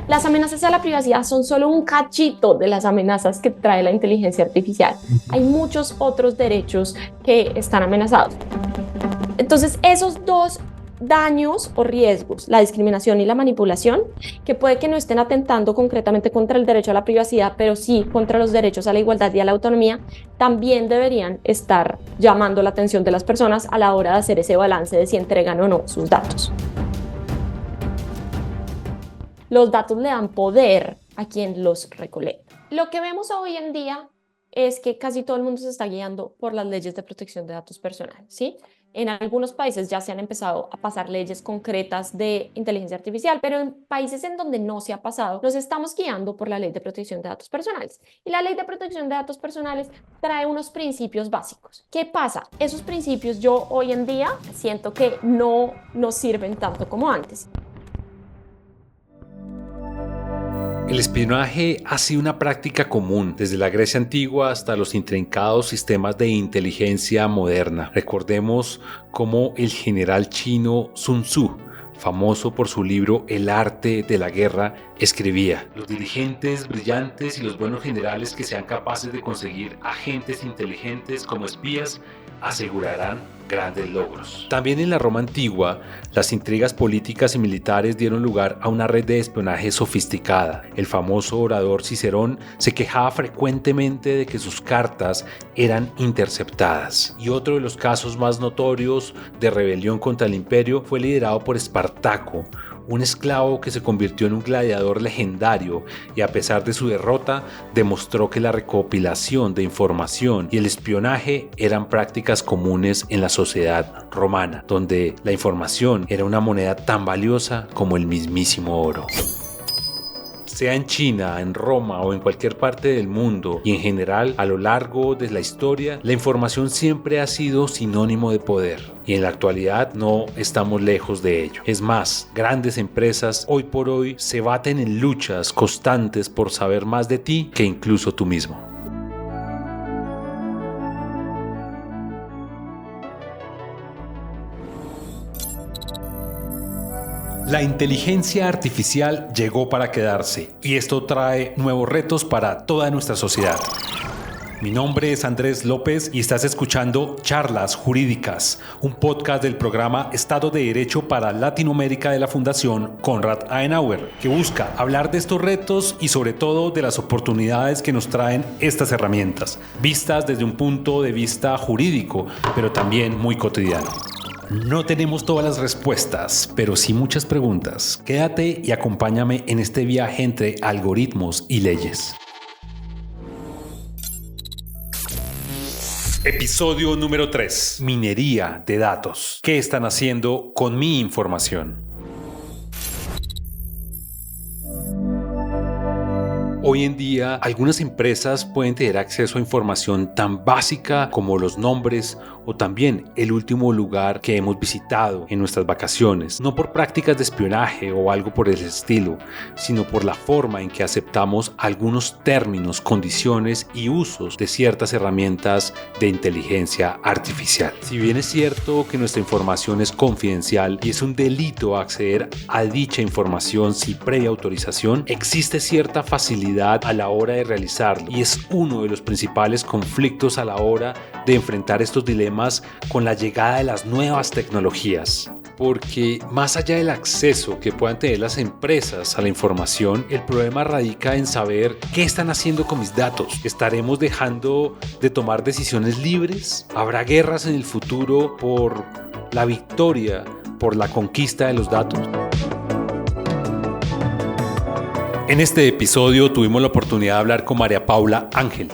Las amenazas a la privacidad son solo un cachito de las amenazas que trae la inteligencia artificial. Hay muchos otros derechos que están amenazados. Entonces, esos dos daños o riesgos, la discriminación y la manipulación, que puede que no estén atentando concretamente contra el derecho a la privacidad, pero sí contra los derechos a la igualdad y a la autonomía, también deberían estar llamando la atención de las personas a la hora de hacer ese balance de si entregan o no sus datos. Los datos le dan poder a quien los recolecta. Lo que vemos hoy en día es que casi todo el mundo se está guiando por las leyes de protección de datos personales, ¿sí? En algunos países ya se han empezado a pasar leyes concretas de inteligencia artificial, pero en países en donde no se ha pasado, nos estamos guiando por la ley de protección de datos personales. Y la ley de protección de datos personales trae unos principios básicos. ¿Qué pasa? Esos principios yo hoy en día siento que no nos sirven tanto como antes. El espionaje ha sido una práctica común desde la Grecia antigua hasta los intrincados sistemas de inteligencia moderna. Recordemos cómo el general chino Sun Tzu, famoso por su libro El arte de la guerra, escribía: los dirigentes brillantes y los buenos generales que sean capaces de conseguir agentes inteligentes como espías asegurarán grandes logros. También en la Roma antigua, las intrigas políticas y militares dieron lugar a una red de espionaje sofisticada. El famoso orador Cicerón se quejaba frecuentemente de que sus cartas eran interceptadas. Y otro de los casos más notorios de rebelión contra el imperio fue liderado por Espartaco, un esclavo que se convirtió en un gladiador legendario y a pesar de su derrota demostró que la recopilación de información y el espionaje eran prácticas comunes en la sociedad romana, donde la información era una moneda tan valiosa como el mismísimo oro. Sea en China, en Roma o en cualquier parte del mundo y en general a lo largo de la historia, la información siempre ha sido sinónimo de poder y en la actualidad no estamos lejos de ello. Es más, grandes empresas hoy por hoy se baten en luchas constantes por saber más de ti que incluso tú mismo. La inteligencia artificial llegó para quedarse y esto trae nuevos retos para toda nuestra sociedad. Mi nombre es Andrés López y estás escuchando Charlas Jurídicas, un podcast del programa Estado de Derecho para Latinoamérica de la Fundación Konrad Adenauer, que busca hablar de estos retos y sobre todo de las oportunidades que nos traen estas herramientas, vistas desde un punto de vista jurídico, pero también muy cotidiano. No tenemos todas las respuestas, pero sí muchas preguntas. Quédate y acompáñame en este viaje entre algoritmos y leyes. Episodio número 3. Minería de datos. ¿Qué están haciendo con mi información? Hoy en día, algunas empresas pueden tener acceso a información tan básica como los nombres o también el último lugar que hemos visitado en nuestras vacaciones, no por prácticas de espionaje o algo por el estilo, sino por la forma en que aceptamos algunos términos, condiciones y usos de ciertas herramientas de inteligencia artificial. Si bien es cierto que nuestra información es confidencial y es un delito acceder a dicha información sin previa autorización, existe cierta facilidad a la hora de realizarlo y es uno de los principales conflictos a la hora de enfrentar estos dilemas con la llegada de las nuevas tecnologías. Porque más allá del acceso que puedan tener las empresas a la información, el problema radica en saber qué están haciendo con mis datos. ¿Estaremos dejando de tomar decisiones libres? ¿Habrá guerras en el futuro por la victoria, por la conquista de los datos? En este episodio tuvimos la oportunidad de hablar con María Paula Ángel.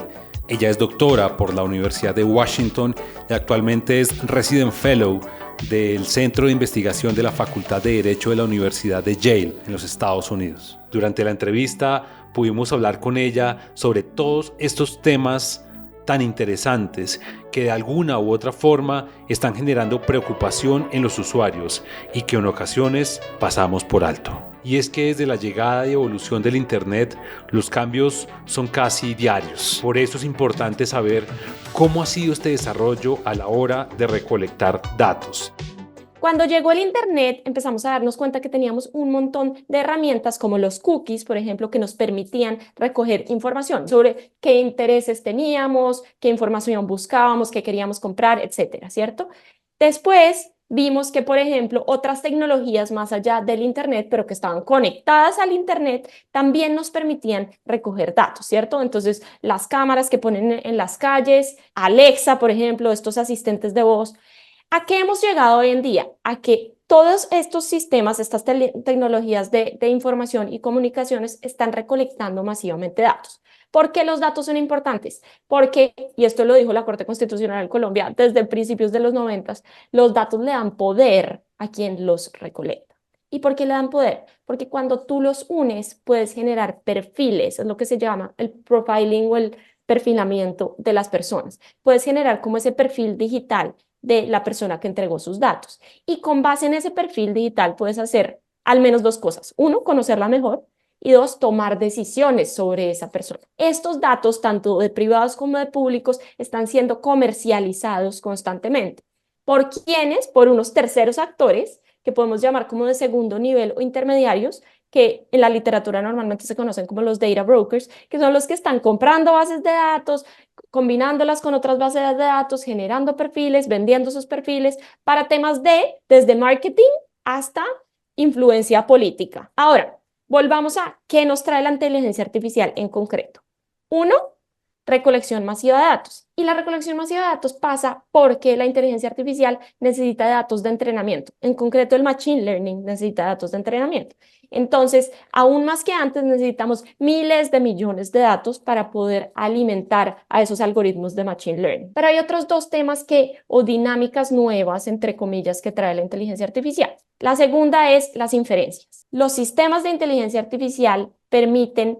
Ella es doctora por la Universidad de Washington y actualmente es Resident Fellow del Centro de Investigación de la Facultad de Derecho de la Universidad de Yale en los Estados Unidos. Durante la entrevista pudimos hablar con ella sobre todos estos temas tan interesantes que de alguna u otra forma están generando preocupación en los usuarios y que en ocasiones pasamos por alto. Y es que desde la llegada y evolución del Internet, los cambios son casi diarios. Por eso es importante saber cómo ha sido este desarrollo a la hora de recolectar datos. Cuando llegó el Internet, empezamos a darnos cuenta que teníamos un montón de herramientas como los cookies, por ejemplo, que nos permitían recoger información sobre qué intereses teníamos, qué información buscábamos, qué queríamos comprar, etcétera, ¿cierto? Después vimos que, por ejemplo, otras tecnologías más allá del Internet, pero que estaban conectadas al Internet, también nos permitían recoger datos, ¿cierto? Entonces, las cámaras que ponen en las calles, Alexa, por ejemplo, estos asistentes de voz. ¿A qué hemos llegado hoy en día? A que todos estos sistemas, estas tecnologías de información y comunicaciones están recolectando masivamente datos. ¿Por qué los datos son importantes? Porque, y esto lo dijo la Corte Constitucional de Colombia desde principios de los 90, los datos le dan poder a quien los recolecta. ¿Y por qué le dan poder? Porque cuando tú los unes, puedes generar perfiles, es lo que se llama el profiling o el perfilamiento de las personas. Puedes generar como ese perfil digital de la persona que entregó sus datos. Y con base en ese perfil digital puedes hacer al menos dos cosas. Uno, conocerla mejor. Y dos, tomar decisiones sobre esa persona. Estos datos, tanto de privados como de públicos, están siendo comercializados constantemente. ¿Por quiénes? Por unos terceros actores, que podemos llamar como de segundo nivel o intermediarios, que en la literatura normalmente se conocen como los data brokers, que son los que están comprando bases de datos, combinándolas con otras bases de datos, generando perfiles, vendiendo esos perfiles para temas desde marketing hasta influencia política. Ahora, volvamos a qué nos trae la inteligencia artificial en concreto. Uno, recolección masiva de datos. Y la recolección masiva de datos pasa porque la inteligencia artificial necesita datos de entrenamiento. En concreto, el machine learning necesita datos de entrenamiento. Entonces, aún más que antes, necesitamos miles de millones de datos para poder alimentar a esos algoritmos de machine learning. Pero hay otros dos temas o dinámicas nuevas, entre comillas, que trae la inteligencia artificial. La segunda es las inferencias. Los sistemas de inteligencia artificial permiten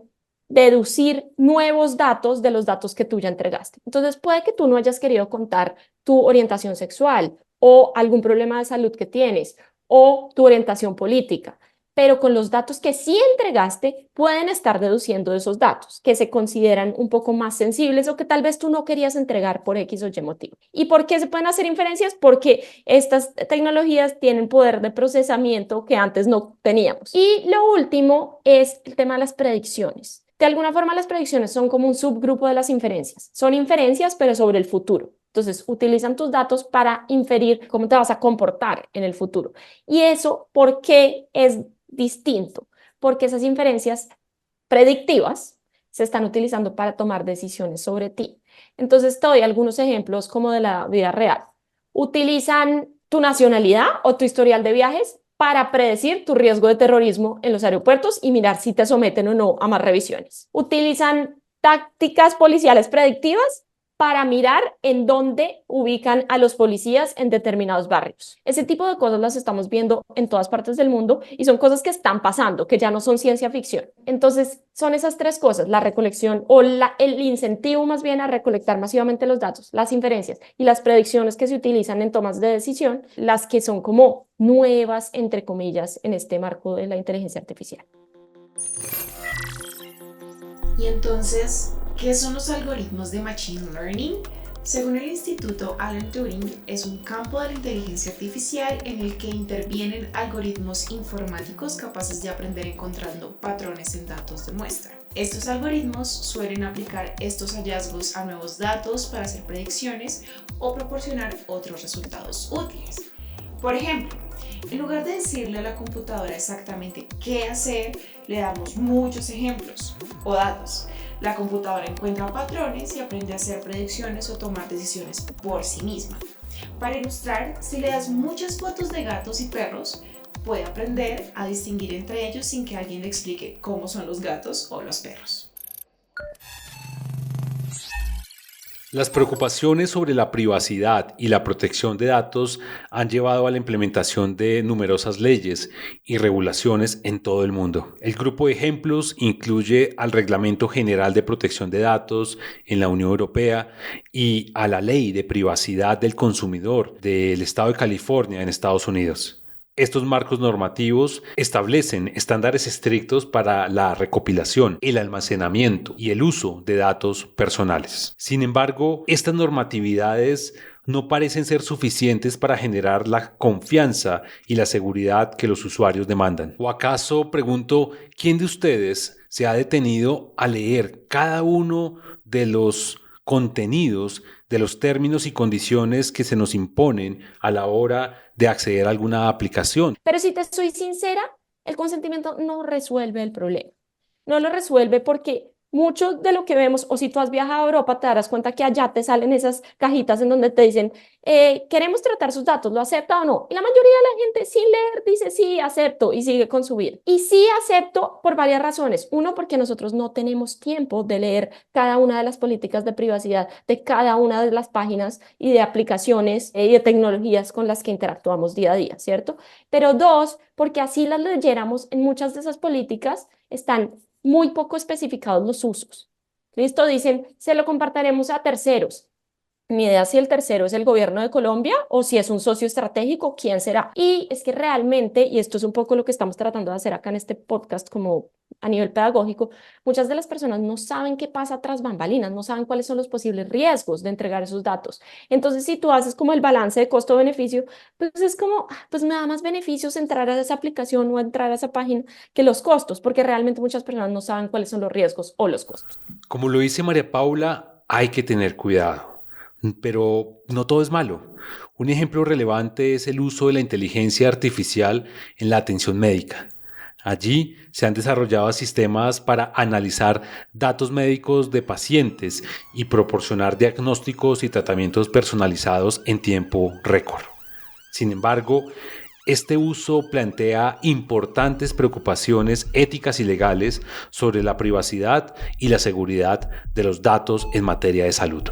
deducir nuevos datos de los datos que tú ya entregaste. Entonces, puede que tú no hayas querido contar tu orientación sexual o algún problema de salud que tienes o tu orientación política, pero con los datos que sí entregaste pueden estar deduciendo esos datos que se consideran un poco más sensibles o que tal vez tú no querías entregar por X o Y motivo. ¿Y por qué se pueden hacer inferencias? Porque estas tecnologías tienen poder de procesamiento que antes no teníamos. Y lo último es el tema de las predicciones. De alguna forma, las predicciones son como un subgrupo de las inferencias. Son inferencias, pero sobre el futuro. Entonces, utilizan tus datos para inferir cómo te vas a comportar en el futuro. ¿Y eso por qué es distinto? Porque esas inferencias predictivas se están utilizando para tomar decisiones sobre ti. Entonces, te doy algunos ejemplos como de la vida real. Utilizan tu nacionalidad o tu historial de viajes para predecir tu riesgo de terrorismo en los aeropuertos y mirar si te someten o no a más revisiones. Utilizan tácticas policiales predictivas para mirar en dónde ubican a los policías en determinados barrios. Ese tipo de cosas las estamos viendo en todas partes del mundo y son cosas que están pasando, que ya no son ciencia ficción. Entonces, son esas tres cosas, la recolección o el incentivo más bien a recolectar masivamente los datos, las inferencias y las predicciones que se utilizan en tomas de decisión, las que son como nuevas, entre comillas, en este marco de la inteligencia artificial. Y entonces, ¿qué son los algoritmos de Machine Learning? Según el Instituto Alan Turing, es un campo de la inteligencia artificial en el que intervienen algoritmos informáticos capaces de aprender encontrando patrones en datos de muestra. Estos algoritmos suelen aplicar estos hallazgos a nuevos datos para hacer predicciones o proporcionar otros resultados útiles. Por ejemplo, en lugar de decirle a la computadora exactamente qué hacer, le damos muchos ejemplos o datos. La computadora encuentra patrones y aprende a hacer predicciones o tomar decisiones por sí misma. Para ilustrar, si le das muchas fotos de gatos y perros, puede aprender a distinguir entre ellos sin que alguien le explique cómo son los gatos o los perros. Las preocupaciones sobre la privacidad y la protección de datos han llevado a la implementación de numerosas leyes y regulaciones en todo el mundo. El grupo de ejemplos incluye al Reglamento General de Protección de Datos en la Unión Europea y a la Ley de Privacidad del Consumidor del Estado de California en Estados Unidos. Estos marcos normativos establecen estándares estrictos para la recopilación, el almacenamiento y el uso de datos personales. Sin embargo, estas normatividades no parecen ser suficientes para generar la confianza y la seguridad que los usuarios demandan. ¿O acaso, pregunto, quién de ustedes se ha detenido a leer cada uno de los contenidos, de los términos y condiciones que se nos imponen a la hora de acceder a alguna aplicación? Pero si te soy sincera, el consentimiento no resuelve el problema. No lo resuelve porque mucho de lo que vemos, o si tú has viajado a Europa, te darás cuenta que allá te salen esas cajitas en donde te dicen, queremos tratar sus datos, ¿lo acepta o no? Y la mayoría de la gente sin leer dice, sí, acepto y sigue con su vida. Y sí acepto por varias razones. Uno, porque nosotros no tenemos tiempo de leer cada una de las políticas de privacidad de cada una de las páginas y de aplicaciones y de tecnologías con las que interactuamos día a día, ¿cierto? Pero dos, porque así las leyéramos, en muchas de esas políticas están muy poco especificados los usos. ¿Listo? Dicen, se lo compartiremos a terceros. Ni idea si el tercero es el gobierno de Colombia o si es un socio estratégico, quién será. Y es que realmente, y esto es un poco lo que estamos tratando de hacer acá en este podcast como a nivel pedagógico, muchas de las personas no saben qué pasa tras bambalinas, no saben cuáles son los posibles riesgos de entregar esos datos. Entonces, si tú haces como el balance de costo-beneficio, pues es como, pues me da más beneficios entrar a esa aplicación o entrar a esa página que los costos, porque realmente muchas personas no saben cuáles son los riesgos o los costos. Como lo dice María Paula, hay que tener cuidado. Pero no todo es malo. Un ejemplo relevante es el uso de la inteligencia artificial en la atención médica. Allí se han desarrollado sistemas para analizar datos médicos de pacientes y proporcionar diagnósticos y tratamientos personalizados en tiempo récord. Sin embargo, este uso plantea importantes preocupaciones éticas y legales sobre la privacidad y la seguridad de los datos en materia de salud.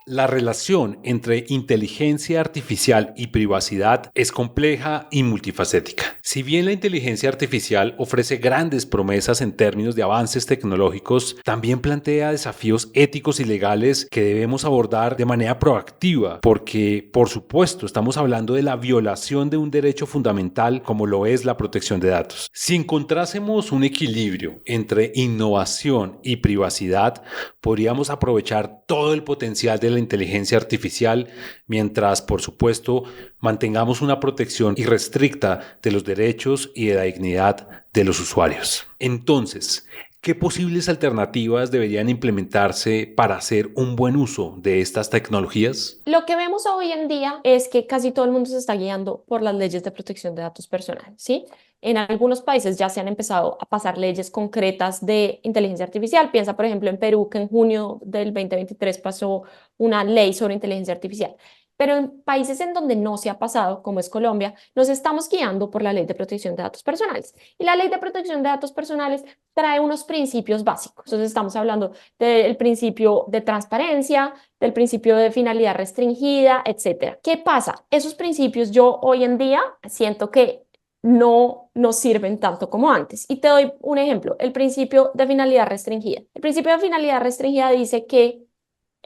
La relación entre inteligencia artificial y privacidad es compleja y multifacética. Si bien la inteligencia artificial ofrece grandes promesas en términos de avances tecnológicos, también plantea desafíos éticos y legales que debemos abordar de manera proactiva, porque, por supuesto, estamos hablando de la violación de un derecho fundamental como lo es la protección de datos. Si encontrásemos un equilibrio entre innovación y privacidad, podríamos aprovechar todo el potencial de la inteligencia artificial, mientras, por supuesto, mantengamos una protección irrestricta de los derechos y de la dignidad de los usuarios. Entonces, ¿qué posibles alternativas deberían implementarse para hacer un buen uso de estas tecnologías? Lo que vemos hoy en día es que casi todo el mundo se está guiando por las leyes de protección de datos personales, ¿sí? En algunos países ya se han empezado a pasar leyes concretas de inteligencia artificial. Piensa, por ejemplo, en Perú, que en junio del 2023 pasó una ley sobre inteligencia artificial. Pero en países en donde no se ha pasado, como es Colombia, nos estamos guiando por la Ley de Protección de Datos Personales. Y la Ley de Protección de Datos Personales trae unos principios básicos. Entonces estamos hablando del principio de transparencia, del principio de finalidad restringida, etcétera. ¿Qué pasa? Esos principios yo hoy en día siento que no nos sirven tanto como antes. Y te doy un ejemplo, el principio de finalidad restringida. El principio de finalidad restringida dice que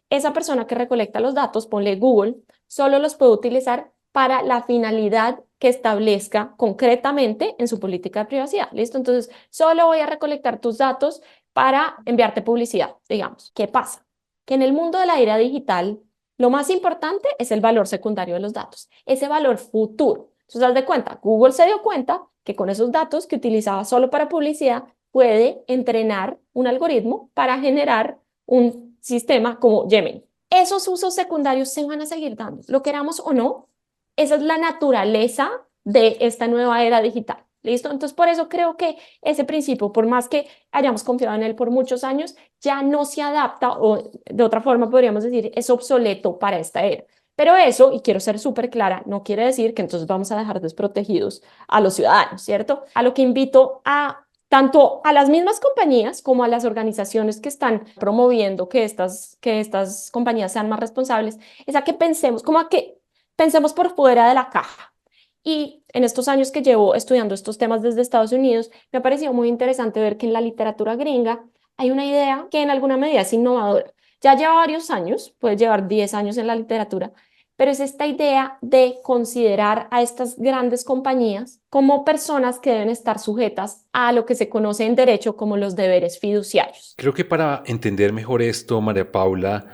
esa persona que recolecta los datos, ponle Google, solo los puede utilizar para la finalidad que establezca concretamente en su política de privacidad. ¿Listo? Entonces, solo voy a recolectar tus datos para enviarte publicidad, digamos. ¿Qué pasa? Que en el mundo de la era digital, lo más importante es el valor secundario de los datos, ese valor futuro. Entonces, haz de cuenta, Google se dio cuenta que con esos datos que utilizaba solo para publicidad, puede entrenar un algoritmo para generar un sistema como Gemini. Esos usos secundarios se van a seguir dando, lo queramos o no. Esa es la naturaleza de esta nueva era digital. ¿Listo? Entonces, por eso creo que ese principio, por más que hayamos confiado en él por muchos años, ya no se adapta, o de otra forma podríamos decir, es obsoleto para esta era. Pero eso, y quiero ser súper clara, no quiere decir que entonces vamos a dejar desprotegidos a los ciudadanos, ¿cierto? A lo que invito a tanto a las mismas compañías como a las organizaciones que están promoviendo que estas compañías sean más responsables, es a que pensemos, como a que pensemos por fuera de la caja. Y en estos años que llevo estudiando estos temas desde Estados Unidos, me ha parecido muy interesante ver que en la literatura gringa hay una idea que en alguna medida es innovadora. Ya lleva varios años, puede llevar 10 años en la literatura, pero es esta idea de considerar a estas grandes compañías como personas que deben estar sujetas a lo que se conoce en derecho como los deberes fiduciarios. Creo que para entender mejor esto, María Paula,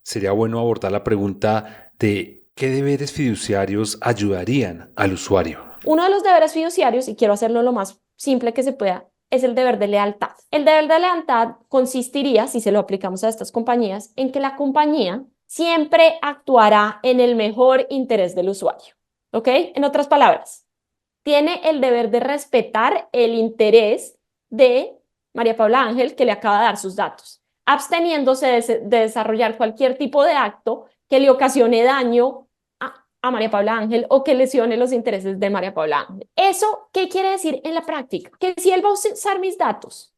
sería bueno abordar la pregunta de qué deberes fiduciarios ayudarían al usuario. Uno de los deberes fiduciarios, y quiero hacerlo lo más simple que se pueda, es el deber de lealtad. El deber de lealtad consistiría, si se lo aplicamos a estas compañías, en que la compañía siempre actuará en el mejor interés del usuario. ¿Ok? En otras palabras, tiene el deber de respetar el interés de María Paula Ángel, que le acaba de dar sus datos, absteniéndose de desarrollar cualquier tipo de acto que le ocasione daño a María Paula Ángel o que lesione los intereses de María Paula Ángel. ¿Eso qué quiere decir en la práctica? Que si él va a usar mis datos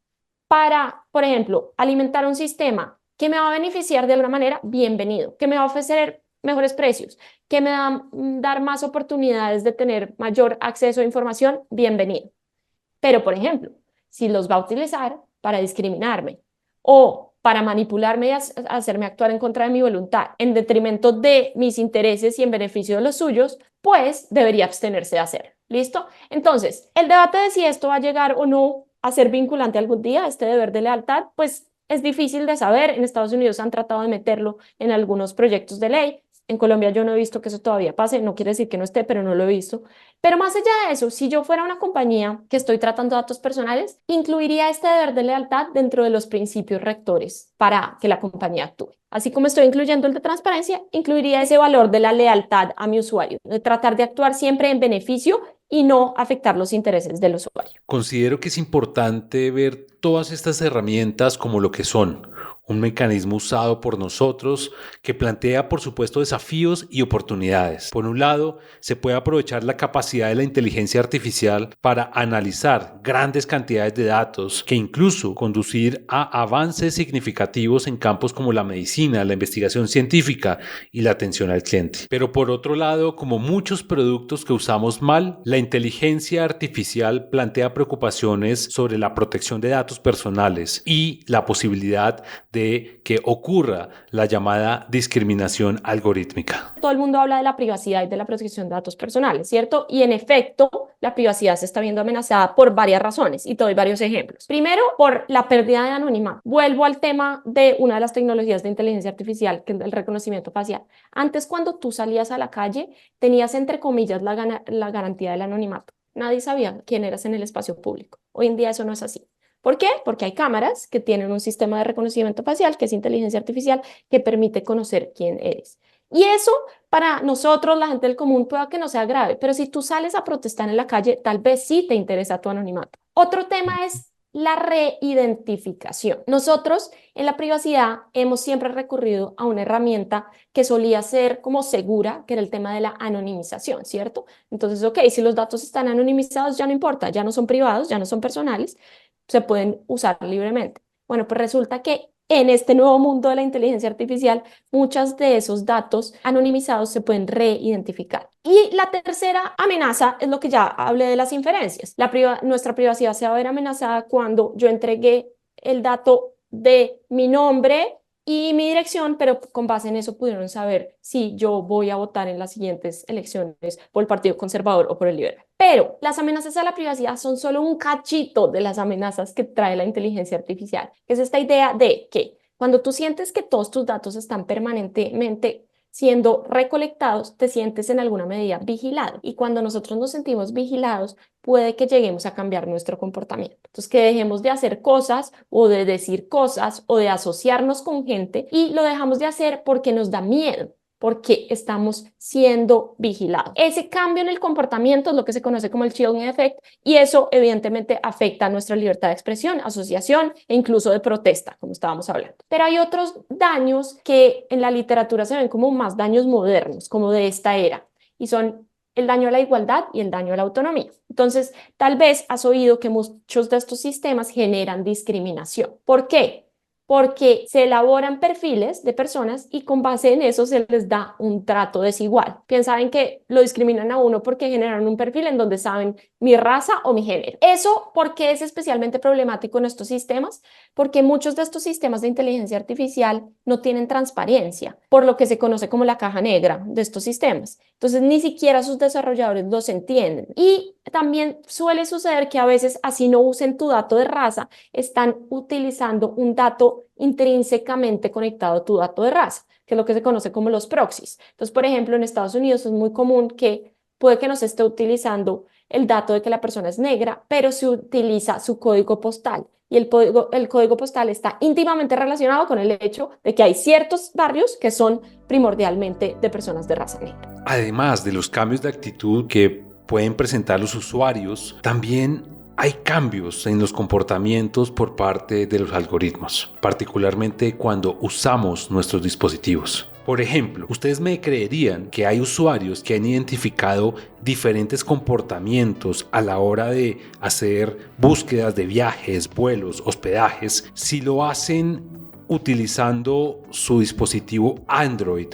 para, por ejemplo, alimentar un sistema que me va a beneficiar de alguna manera, bienvenido, que me va a ofrecer mejores precios, que me va a dar más oportunidades de tener mayor acceso a información, bienvenido. Pero, por ejemplo, si los va a utilizar para discriminarme o para manipularme y hacerme actuar en contra de mi voluntad, en detrimento de mis intereses y en beneficio de los suyos, pues debería abstenerse de hacer. ¿Listo? Entonces, el debate de si esto va a llegar o no a ser vinculante algún día, este deber de lealtad, pues es difícil de saber. En Estados Unidos han tratado de meterlo en algunos proyectos de ley. En Colombia yo no he visto que eso todavía pase, no quiere decir que no esté, pero no lo he visto. Pero más allá de eso, si yo fuera una compañía que estoy tratando datos personales, incluiría este deber de lealtad dentro de los principios rectores para que la compañía actúe. Así como estoy incluyendo el de transparencia, incluiría ese valor de la lealtad a mi usuario, de tratar de actuar siempre en beneficio y no afectar los intereses del usuario. Considero que es importante ver todas estas herramientas como lo que son, un mecanismo usado por nosotros que plantea, por supuesto, desafíos y oportunidades. Por un lado, se puede aprovechar la capacidad de la inteligencia artificial para analizar grandes cantidades de datos que incluso conducir a avances significativos en campos como la medicina, la investigación científica y la atención al cliente. Pero por otro lado, como muchos productos que usamos mal, la inteligencia artificial plantea preocupaciones sobre la protección de datos personales y la posibilidad de que ocurra la llamada discriminación algorítmica. Todo el mundo habla de la privacidad y de la protección de datos personales, ¿cierto? Y en efecto, la privacidad se está viendo amenazada por varias razones y te doy varios ejemplos. Primero, por la pérdida de anonimato. Vuelvo al tema de una de las tecnologías de inteligencia artificial, que es el reconocimiento facial. Antes, cuando tú salías a la calle, tenías entre comillas la garantía del anonimato. Nadie sabía quién eras en el espacio público. Hoy en día eso no es así. ¿Por qué? Porque hay cámaras que tienen un sistema de reconocimiento facial, que es inteligencia artificial, que permite conocer quién eres. Y eso para nosotros, la gente del común, puede que no sea grave, pero si tú sales a protestar en la calle, tal vez sí te interesa tu anonimato. Otro tema es la reidentificación. Nosotros en la privacidad hemos siempre recurrido a una herramienta que solía ser como segura, que era el tema de la anonimización, ¿cierto? Entonces, ok, si los datos están anonimizados, ya no importa, ya no son privados, ya no son personales, se pueden usar libremente. Bueno, pues resulta que en este nuevo mundo de la inteligencia artificial, muchos de esos datos anonimizados se pueden reidentificar. Y la tercera amenaza es lo que ya hablé de las inferencias. Nuestra privacidad se va a ver amenazada cuando yo entregué el dato de mi nombre y mi dirección, pero con base en eso pudieron saber si yo voy a votar en las siguientes elecciones por el Partido Conservador o por el Liberal. Pero las amenazas a la privacidad son solo un cachito de las amenazas que trae la inteligencia artificial. Es esta idea de que cuando tú sientes que todos tus datos están permanentemente siendo recolectados, te sientes en alguna medida vigilado. Y cuando nosotros nos sentimos vigilados, puede que lleguemos a cambiar nuestro comportamiento. Entonces, que dejemos de hacer cosas o de decir cosas o de asociarnos con gente y lo dejamos de hacer porque nos da miedo, porque estamos siendo vigilados. Ese cambio en el comportamiento es lo que se conoce como el chilling effect y eso evidentemente afecta a nuestra libertad de expresión, asociación e incluso de protesta, como estábamos hablando. Pero hay otros daños que en la literatura se ven como más daños modernos, como de esta era, y son el daño a la igualdad y el daño a la autonomía. Entonces, tal vez has oído que muchos de estos sistemas generan discriminación. ¿Por qué? Porque se elaboran perfiles de personas y con base en eso se les da un trato desigual. Piensan en que lo discriminan a uno porque generaron un perfil en donde saben mi raza o mi género. ¿Eso por qué es especialmente problemático en estos sistemas? Porque muchos de estos sistemas de inteligencia artificial no tienen transparencia, por lo que se conoce como la caja negra de estos sistemas. Entonces, ni siquiera sus desarrolladores los entienden. Y también suele suceder que a veces, así no usen tu dato de raza, están utilizando un dato intrínsecamente conectado a tu dato de raza, que es lo que se conoce como los proxies. Entonces, por ejemplo, en Estados Unidos es muy común que puede que no se esté utilizando el dato de que la persona es negra, pero se utiliza su código postal. Y el código postal está íntimamente relacionado con el hecho de que hay ciertos barrios que son primordialmente de personas de raza negra. Además de los cambios de actitud que pueden presentar los usuarios, también hay cambios en los comportamientos por parte de los algoritmos, particularmente cuando usamos nuestros dispositivos. Por ejemplo, ustedes me creerían que hay usuarios que han identificado diferentes comportamientos a la hora de hacer búsquedas de viajes, vuelos, hospedajes, si lo hacen utilizando su dispositivo Android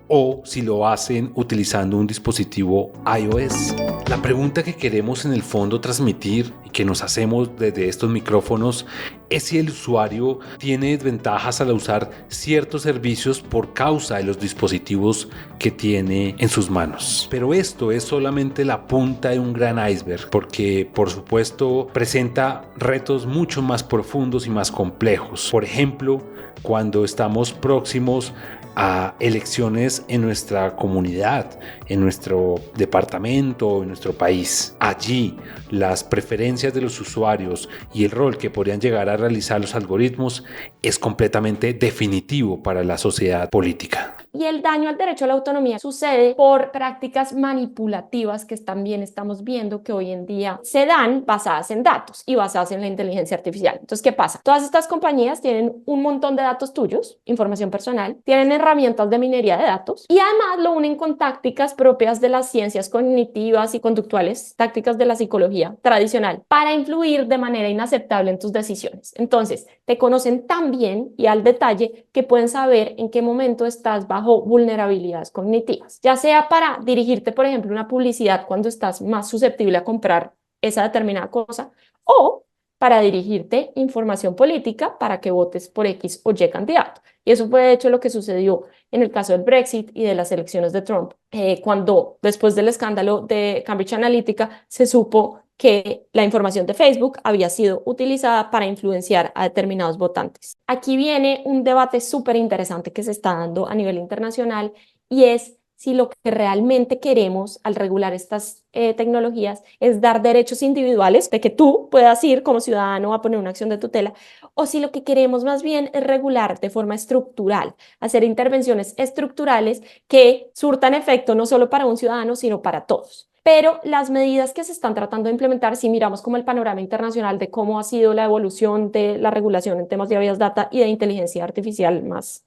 o si lo hacen utilizando un dispositivo iOS. La pregunta que queremos en el fondo transmitir y que nos hacemos desde estos micrófonos es si el usuario tiene desventajas al usar ciertos servicios por causa de los dispositivos que tiene en sus manos. Pero esto es solamente la punta de un gran iceberg, porque por supuesto presenta retos mucho más profundos y más complejos. Por ejemplo, cuando estamos próximos a elecciones en nuestra comunidad, en nuestro departamento, en nuestro país. Allí, las preferencias de los usuarios y el rol que podrían llegar a realizar los algoritmos es completamente definitivo para la sociedad política. Y el daño al derecho a la autonomía sucede por prácticas manipulativas que también estamos viendo que hoy en día se dan basadas en datos y basadas en la inteligencia artificial. Entonces, ¿qué pasa? Todas estas compañías tienen un montón de datos tuyos, información personal, tienen herramientas de minería de datos y además lo unen con tácticas propias de las ciencias cognitivas y conductuales, tácticas de la psicología tradicional, para influir de manera inaceptable en tus decisiones. Entonces, te conocen tan bien y al detalle que pueden saber en qué momento estás bajo vulnerabilidades cognitivas, ya sea para dirigirte, por ejemplo, una publicidad cuando estás más susceptible a comprar esa determinada cosa, o para dirigirte información política para que votes por X o Y candidato. Y eso fue de hecho lo que sucedió en el caso del Brexit y de las elecciones de Trump, cuando después del escándalo de Cambridge Analytica se supo que la información de Facebook había sido utilizada para influenciar a determinados votantes. Aquí viene un debate súper interesante que se está dando a nivel internacional y es si lo que realmente queremos al regular estas tecnologías es dar derechos individuales de que tú puedas ir como ciudadano a poner una acción de tutela, o si lo que queremos más bien es regular de forma estructural, hacer intervenciones estructurales que surtan efecto no solo para un ciudadano, sino para todos. Pero las medidas que se están tratando de implementar, si miramos como el panorama internacional de cómo ha sido la evolución de la regulación en temas de Big Data y de inteligencia artificial más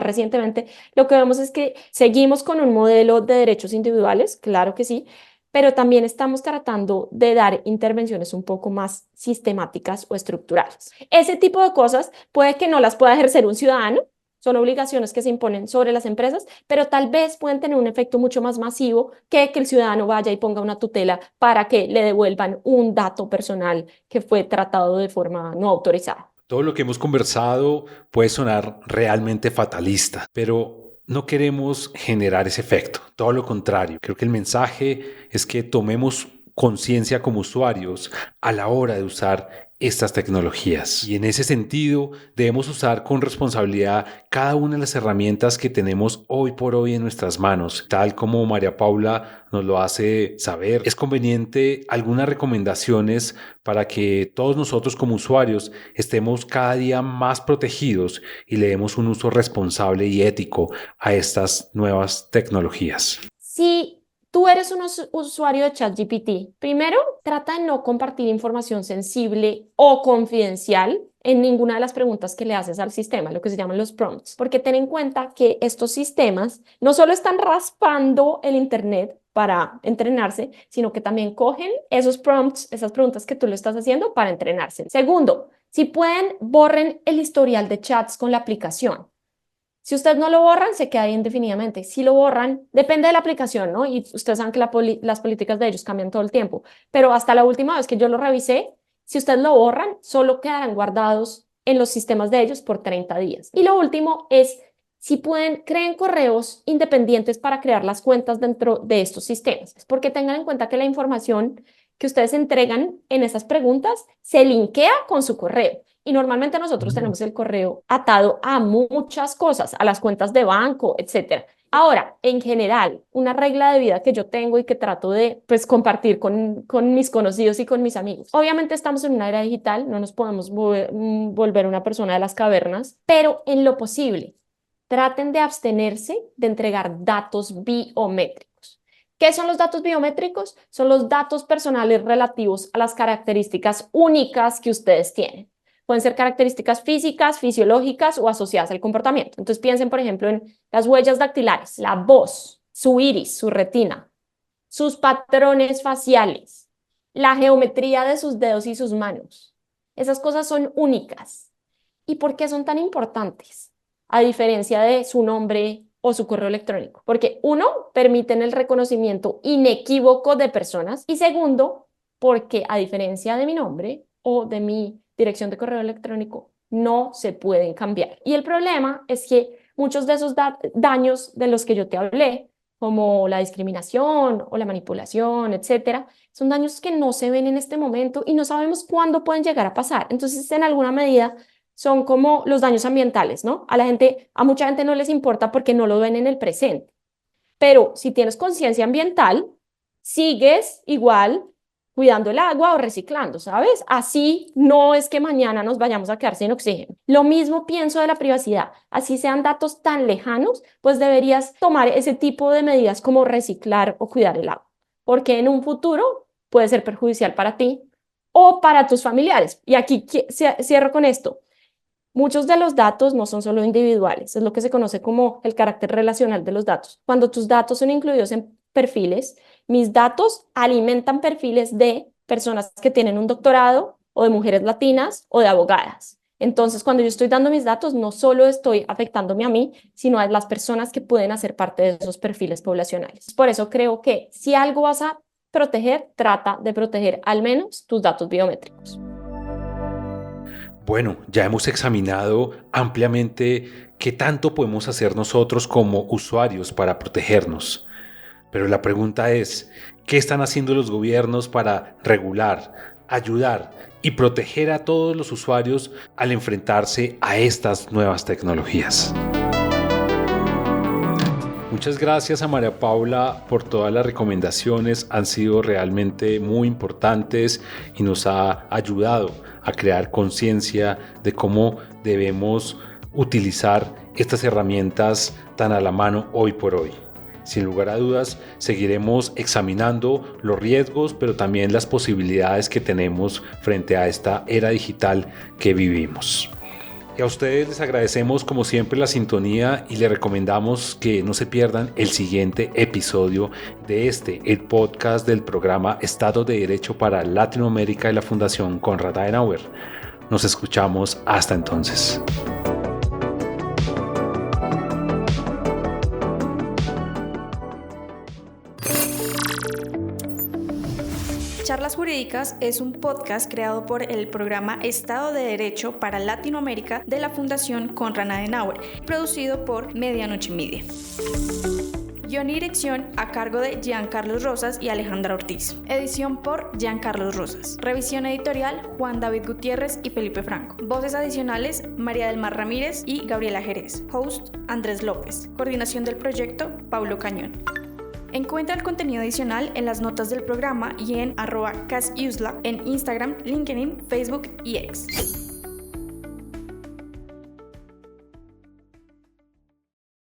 recientemente, lo que vemos es que seguimos con un modelo de derechos individuales, claro que sí, pero también estamos tratando de dar intervenciones un poco más sistemáticas o estructurales. Ese tipo de cosas puede que no las pueda ejercer un ciudadano, son obligaciones que se imponen sobre las empresas, pero tal vez pueden tener un efecto mucho más masivo que el ciudadano vaya y ponga una tutela para que le devuelvan un dato personal que fue tratado de forma no autorizada. Todo lo que hemos conversado puede sonar realmente fatalista, pero no queremos generar ese efecto. Todo lo contrario, creo que el mensaje es que tomemos conciencia como usuarios a la hora de usar estas tecnologías. Y en ese sentido, debemos usar con responsabilidad cada una de las herramientas que tenemos hoy por hoy en nuestras manos. Tal como María Paula nos lo hace saber, es conveniente algunas recomendaciones para que todos nosotros como usuarios estemos cada día más protegidos y le demos un uso responsable y ético a estas nuevas tecnologías. Sí. Tú eres un usuario de ChatGPT. Primero, trata de no compartir información sensible o confidencial en ninguna de las preguntas que le haces al sistema, lo que se llaman los prompts, porque ten en cuenta que estos sistemas no solo están raspando el Internet para entrenarse, sino que también cogen esos prompts, esas preguntas que tú le estás haciendo para entrenarse. Segundo, si pueden, borren el historial de chats con la aplicación. Si ustedes no lo borran, se queda ahí indefinidamente. Si lo borran, depende de la aplicación, ¿no? Y ustedes saben que las políticas de ellos cambian todo el tiempo. Pero hasta la última vez que yo lo revisé, si ustedes lo borran, solo quedarán guardados en los sistemas de ellos por 30 días. Y lo último es si pueden, creen correos independientes para crear las cuentas dentro de estos sistemas, porque tengan en cuenta que la información que ustedes entregan en esas preguntas se linkea con su correo. Y normalmente nosotros tenemos el correo atado a muchas cosas, a las cuentas de banco, etc. Ahora, en general, una regla de vida que yo tengo y que trato de compartir con mis conocidos y con mis amigos. Obviamente estamos en una era digital, no nos podemos volver una persona de las cavernas, pero en lo posible, traten de abstenerse de entregar datos biométricos. ¿Qué son los datos biométricos? Son los datos personales relativos a las características únicas que ustedes tienen. Pueden ser características físicas, fisiológicas o asociadas al comportamiento. Entonces piensen, por ejemplo, en las huellas dactilares, la voz, su iris, su retina, sus patrones faciales, la geometría de sus dedos y sus manos. Esas cosas son únicas. ¿Y por qué son tan importantes? A diferencia de su nombre o su correo electrónico. Porque uno, permiten el reconocimiento inequívoco de personas y segundo, porque a diferencia de mi nombre o de mi dirección de correo electrónico, no se pueden cambiar. Y el problema es que muchos de esos daños de los que yo te hablé, como la discriminación o la manipulación, etcétera, son daños que no se ven en este momento y no sabemos cuándo pueden llegar a pasar. Entonces, en alguna medida, son como los daños ambientales, ¿no? A mucha gente no les importa porque no lo ven en el presente. Pero si tienes conciencia ambiental, sigues igual cuidando el agua o reciclando, ¿sabes? Así no es que mañana nos vayamos a quedar sin oxígeno. Lo mismo pienso de la privacidad. Así sean datos tan lejanos, pues deberías tomar ese tipo de medidas como reciclar o cuidar el agua, porque en un futuro puede ser perjudicial para ti o para tus familiares. Y aquí cierro con esto. Muchos de los datos no son solo individuales, es lo que se conoce como el carácter relacional de los datos. Cuando tus datos son incluidos en perfiles, mis datos alimentan perfiles de personas que tienen un doctorado o de mujeres latinas o de abogadas. Entonces, cuando yo estoy dando mis datos, no solo estoy afectándome a mí, sino a las personas que pueden hacer parte de esos perfiles poblacionales. Por eso creo que si algo vas a proteger, trata de proteger al menos tus datos biométricos. Bueno, ya hemos examinado ampliamente qué tanto podemos hacer nosotros como usuarios para protegernos. Pero la pregunta es, ¿qué están haciendo los gobiernos para regular, ayudar y proteger a todos los usuarios al enfrentarse a estas nuevas tecnologías? Muchas gracias a María Paula por todas las recomendaciones, han sido realmente muy importantes y nos ha ayudado a crear conciencia de cómo debemos utilizar estas herramientas tan a la mano hoy por hoy. Sin lugar a dudas, seguiremos examinando los riesgos, pero también las posibilidades que tenemos frente a esta era digital que vivimos. Y a ustedes les agradecemos como siempre la sintonía y les recomendamos que no se pierdan el siguiente episodio de el podcast del programa Estado de Derecho para Latinoamérica de la Fundación Konrad Adenauer. Nos escuchamos hasta entonces. Charlas Jurídicas es un podcast creado por el programa Estado de Derecho para Latinoamérica de la Fundación Konrad Adenauer, producido por Medianoche Media. Guión y dirección a cargo de Giancarlos Rosas y Alejandra Ortiz. Edición por Giancarlos Rosas. Revisión editorial Juan David Gutiérrez y Felipe Franco. Voces adicionales María del Mar Ramírez y Gabriela Jerez. Host Andrés López. Coordinación del proyecto Paulo Cañón. Encuentra el contenido adicional en las notas del programa y en @casIusla en Instagram, LinkedIn, Facebook y X.